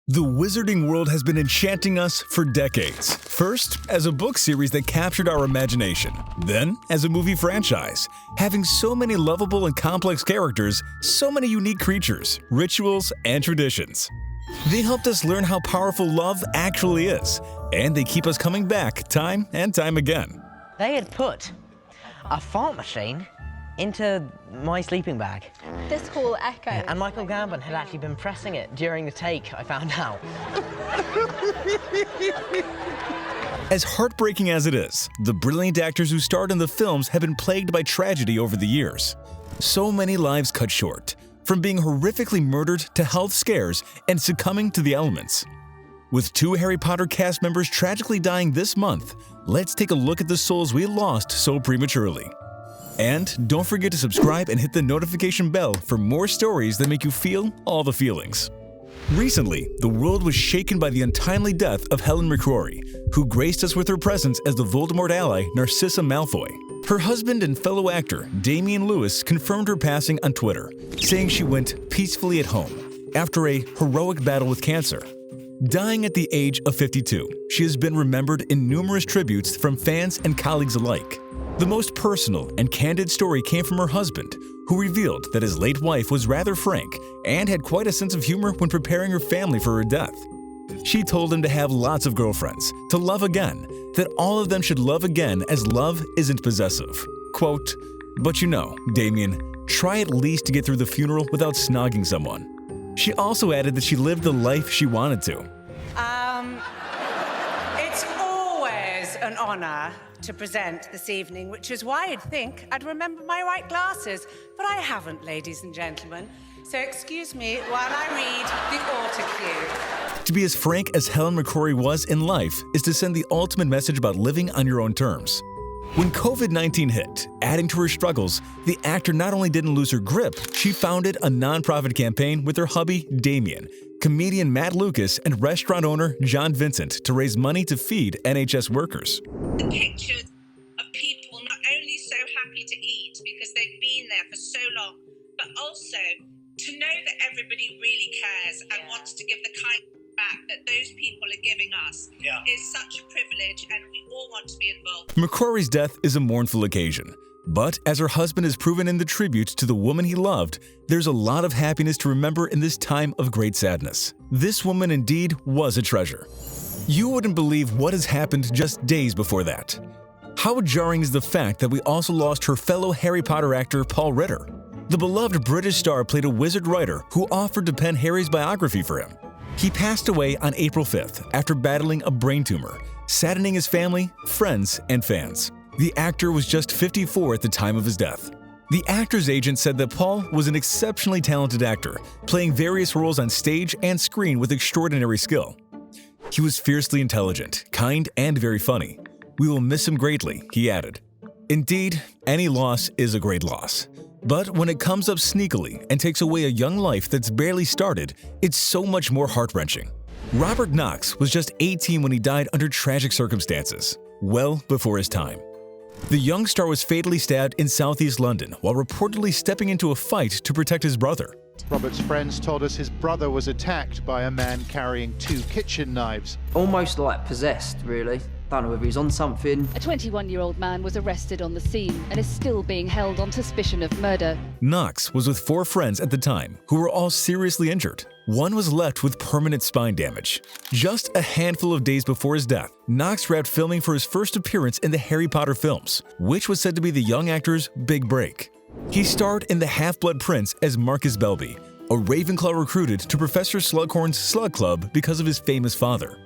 The wizarding world has been enchanting us for decades. First, as a book series that captured our imagination. Then, as a movie franchise, having so many lovable and complex characters, so many unique creatures, rituals, and traditions. They helped us learn how powerful love actually is, and they keep us coming back time and time again. They had put a fart machine into my sleeping bag. This hall echoes. And Michael Gambon had actually been pressing it during the take, I found out. As heartbreaking as it is, the brilliant actors who starred in the films have been plagued by tragedy over the years. So many lives cut short, from being horrifically murdered to health scares and succumbing to the elements. With 2 Harry Potter cast members tragically dying this month, let's take a look at the souls we lost so prematurely. And don't forget to subscribe and hit the notification bell for more stories that make you feel all the feelings. Recently, the world was shaken by the untimely death of Helen McCrory, who graced us with her presence as the Voldemort ally Narcissa Malfoy. Her husband and fellow actor, Damian Lewis, confirmed her passing on Twitter, saying she went peacefully at home after a heroic battle with cancer. Dying at the age of 52, she has been remembered in numerous tributes from fans and colleagues alike. The most personal and candid story came from her husband, who revealed that his late wife was rather frank and had quite a sense of humor when preparing her family for her death. She told him to have lots of girlfriends, to love again, that all of them should love again as love isn't possessive. Quote, "But you know, Damien, try at least to get through the funeral without snogging someone." She also added that she lived the life she wanted to. It's always an honor to present this evening, which is why I'd think I'd remember my right glasses, but I haven't, ladies and gentlemen. So excuse me while I read the autocue. To be as frank as Helen McCrory was in life is to send the ultimate message about living on your own terms. When COVID-19 hit, adding to her struggles, the actor not only didn't lose her grip, she founded a nonprofit campaign with her hubby, Damien, comedian Matt Lucas, and restaurant owner John Vincent to raise money to feed NHS workers. The pictures of people not only so happy to eat because they've been there for so long, but also to know that everybody really cares and wants to give the kind back that those people are giving us is such a privilege, and we all want to be involved. McCrory's death is a mournful occasion, but as her husband has proven in the tribute to the woman he loved, there's a lot of happiness to remember in this time of great sadness. This woman indeed was a treasure. You wouldn't believe what has happened just days before that. How jarring is the fact that we also lost her fellow Harry Potter actor Paul Ritter. The beloved British star played a wizard writer who offered to pen Harry's biography for him. He passed away on April 5th after battling a brain tumor, saddening his family, friends, and fans. The actor was just 54 at the time of his death. The actor's agent said that Paul was an exceptionally talented actor, playing various roles on stage and screen with extraordinary skill. He was fiercely intelligent, kind, and very funny. "We will miss him greatly," he added. Indeed, any loss is a great loss. But when it comes up sneakily and takes away a young life that's barely started, it's so much more heart-wrenching. Robert Knox was just 18 when he died under tragic circumstances, well before his time. The young star was fatally stabbed in southeast London while reportedly stepping into a fight to protect his brother. Robert's friends told us his brother was attacked by a man carrying 2 kitchen knives. Almost like possessed, really. Don't know whether he's on something. A 21-year-old man was arrested on the scene and is still being held on suspicion of murder. Knox was with 4 friends at the time who were all seriously injured. One was left with permanent spine damage. Just a handful of days before his death, Knox wrapped filming for his first appearance in the Harry Potter films, which was said to be the young actor's big break. He starred in The Half-Blood Prince as Marcus Belby, a Ravenclaw recruited to Professor Slughorn's Slug Club because of his famous father.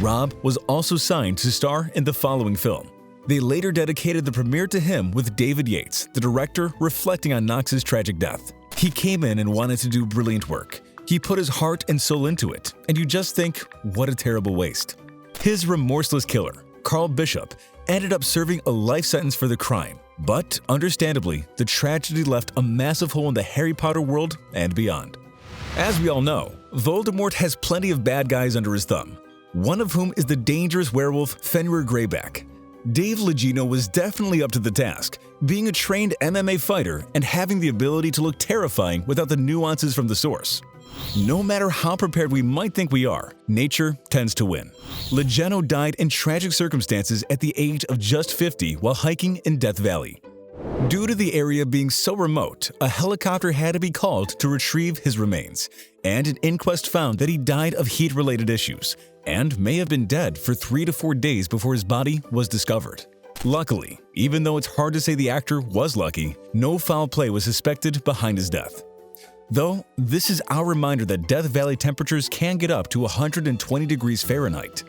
Rob was also signed to star in the following film. They later dedicated the premiere to him with David Yates, the director, reflecting on Knox's tragic death. He came in and wanted to do brilliant work. He put his heart and soul into it, and you just think, what a terrible waste. His remorseless killer, Carl Bishop, ended up serving a life sentence for the crime, but understandably, the tragedy left a massive hole in the Harry Potter world and beyond. As we all know, Voldemort has plenty of bad guys under his thumb, one of whom is the dangerous werewolf Fenrir Greyback. Dave Legeno was definitely up to the task, being a trained MMA fighter and having the ability to look terrifying without the nuances from the source. No matter how prepared we might think we are, nature tends to win. Legeno died in tragic circumstances at the age of just 50 while hiking in Death Valley. Due to the area being so remote, a helicopter had to be called to retrieve his remains, and an inquest found that he died of heat-related issues and may have been dead for 3 to 4 days before his body was discovered. Luckily, even though it's hard to say the actor was lucky, no foul play was suspected behind his death. Though, this is our reminder that Death Valley temperatures can get up to 120 degrees Fahrenheit.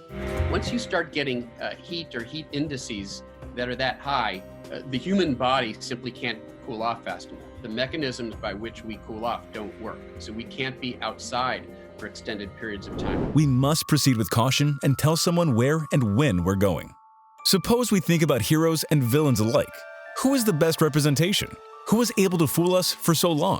Once you start getting heat or heat indices that are that high, the human body simply can't cool off fast enough. The mechanisms by which we cool off don't work, so we can't be outside for extended periods of time. We must proceed with caution and tell someone where and when we're going. Suppose we think about heroes and villains alike. Who is the best representation? Who was able to fool us for so long?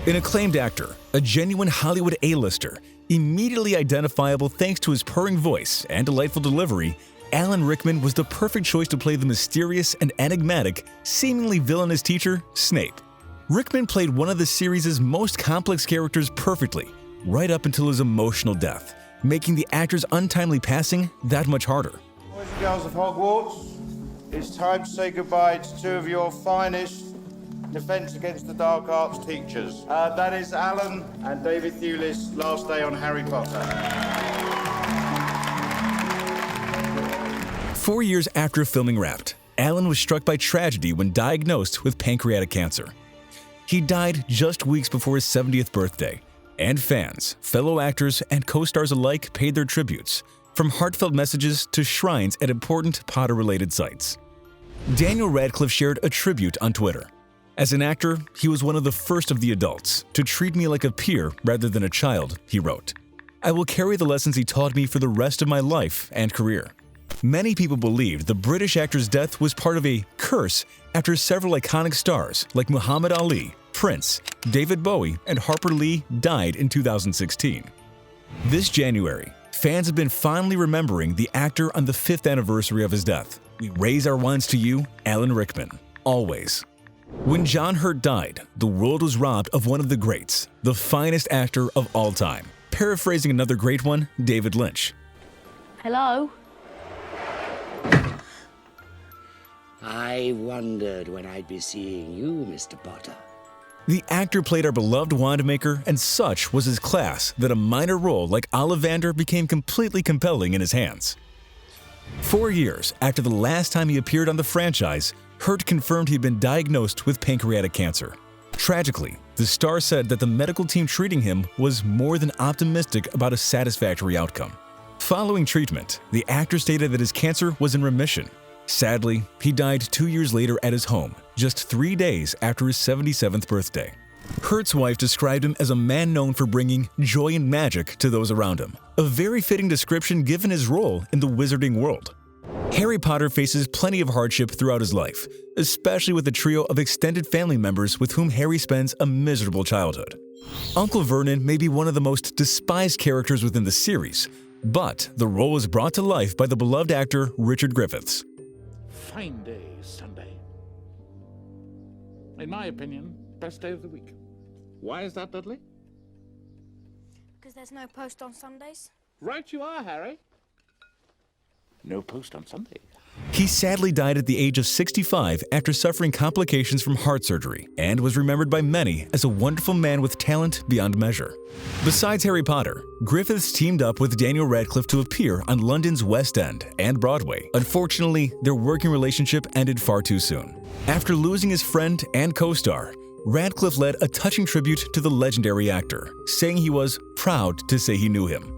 An acclaimed actor, a genuine Hollywood A-lister, immediately identifiable thanks to his purring voice and delightful delivery, Alan Rickman was the perfect choice to play the mysterious and enigmatic, seemingly villainous teacher, Snape. Rickman played one of the series' most complex characters perfectly, right up until his emotional death, making the actor's untimely passing that much harder. Boys and girls of Hogwarts, it's time to say goodbye to two of your finest Defense Against the Dark Arts teachers. That is Alan and David Thewlis' last day on Harry Potter. 4 years after filming wrapped, Alan was struck by tragedy when diagnosed with pancreatic cancer. He died just weeks before his 70th birthday, and fans, fellow actors, and co-stars alike paid their tributes, from heartfelt messages to shrines at important Potter-related sites. Daniel Radcliffe shared a tribute on Twitter. As an actor, he was one of the first of the adults to treat me like a peer rather than a child, he wrote. I will carry the lessons he taught me for the rest of my life and career. Many people believed the British actor's death was part of a curse after several iconic stars like Muhammad Ali, Prince, David Bowie, and Harper Lee died in 2016. This January, fans have been fondly remembering the actor on the 5th anniversary of his death. We raise our wands to you, Alan Rickman, always. When John Hurt died, the world was robbed of one of the greats, the finest actor of all time. Paraphrasing another great one, David Lynch. Hello? I wondered when I'd be seeing you, Mr. Potter. The actor played our beloved wandmaker, and such was his class that a minor role like Ollivander became completely compelling in his hands. 4 years after the last time he appeared on the franchise, Hurt confirmed he'd been diagnosed with pancreatic cancer. Tragically, the star said that the medical team treating him was more than optimistic about a satisfactory outcome. Following treatment, the actor stated that his cancer was in remission. Sadly, he died 2 years later at his home, just 3 days after his 77th birthday. Hurt's wife described him as a man known for bringing joy and magic to those around him, a very fitting description given his role in the wizarding world. Harry Potter faces plenty of hardship throughout his life, especially with the trio of extended family members with whom Harry spends a miserable childhood. Uncle Vernon may be one of the most despised characters within the series, but the role was brought to life by the beloved actor Richard Griffiths. Fine day, Sunday. In my opinion, best day of the week. Why is that, Dudley? Because there's no post on Sundays. Right you are, Harry. No post on Sunday. He sadly died at the age of 65 after suffering complications from heart surgery, and was remembered by many as a wonderful man with talent beyond measure. Besides Harry Potter, Griffiths teamed up with Daniel Radcliffe to appear on London's West End and Broadway. Unfortunately, their working relationship ended far too soon. After losing his friend and co-star, Radcliffe led a touching tribute to the legendary actor, saying he was proud to say he knew him.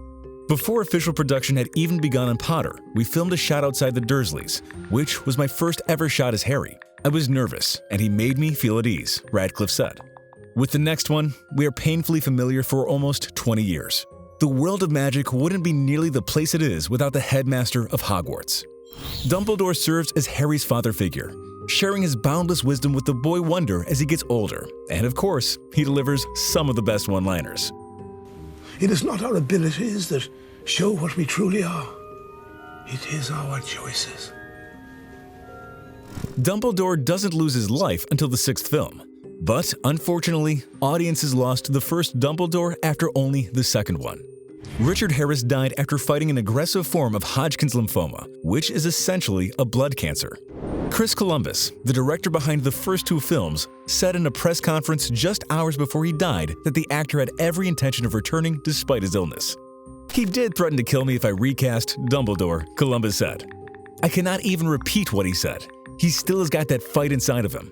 Before official production had even begun on Potter, we filmed a shot outside the Dursleys, which was my first ever shot as Harry. I was nervous, and he made me feel at ease, Radcliffe said. With the next one, we are painfully familiar for almost 20 years. The world of magic wouldn't be nearly the place it is without the headmaster of Hogwarts. Dumbledore serves as Harry's father figure, sharing his boundless wisdom with the boy wonder as he gets older, and of course, he delivers some of the best one-liners. It is not our abilities that show what we truly are. It is our choices. Dumbledore doesn't lose his life until the 6th film. But unfortunately, audiences lost the first Dumbledore after only the second one. Richard Harris died after fighting an aggressive form of Hodgkin's lymphoma, which is essentially a blood cancer. Chris Columbus, the director behind the first two films, said in a press conference just hours before he died that the actor had every intention of returning despite his illness. "He did threaten to kill me if I recast Dumbledore," Columbus said. "I cannot even repeat what he said. He still has got that fight inside of him."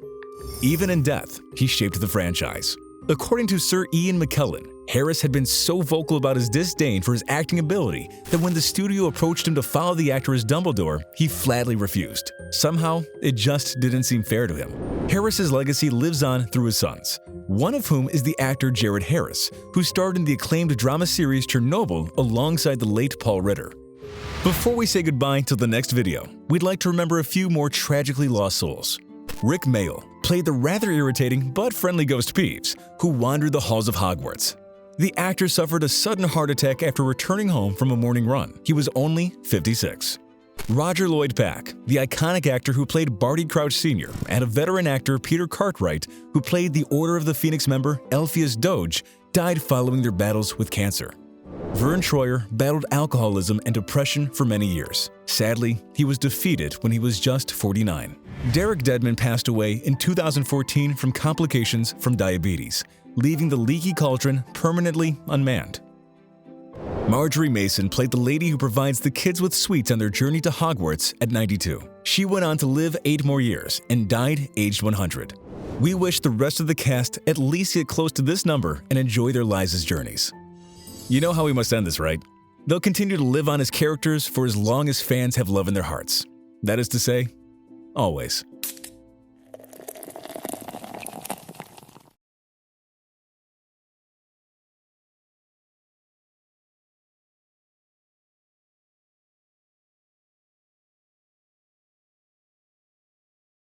Even in death, he shaped the franchise. According to Sir Ian McKellen, Harris had been so vocal about his disdain for his acting ability that when the studio approached him to follow the actor as Dumbledore, he flatly refused. Somehow, it just didn't seem fair to him. Harris's legacy lives on through his sons, one of whom is the actor Jared Harris, who starred in the acclaimed drama series Chernobyl alongside the late Paul Ritter. Before we say goodbye till the next video, we'd like to remember a few more tragically lost souls. Rick Mayall played the rather irritating but friendly ghost Peeves, who wandered the halls of Hogwarts. The actor suffered a sudden heart attack after returning home from a morning run. He was only 56. Roger Lloyd Pack, the iconic actor who played Barty Crouch Sr., and a veteran actor Peter Cartwright, who played the Order of the Phoenix member Elphias Doge, died following their battles with cancer. Vern Troyer battled alcoholism and depression for many years. Sadly, he was defeated when he was just 49. Derek Dedman passed away in 2014 from complications from diabetes, leaving the leaky cauldron permanently unmanned. Marjorie Mason played the lady who provides the kids with sweets on their journey to Hogwarts at 92. She went on to live 8 more years and died aged 100. We wish the rest of the cast at least get close to this number and enjoy their lives' as journeys. You know how we must end this, right? They'll continue to live on as characters for as long as fans have love in their hearts. That is to say, always.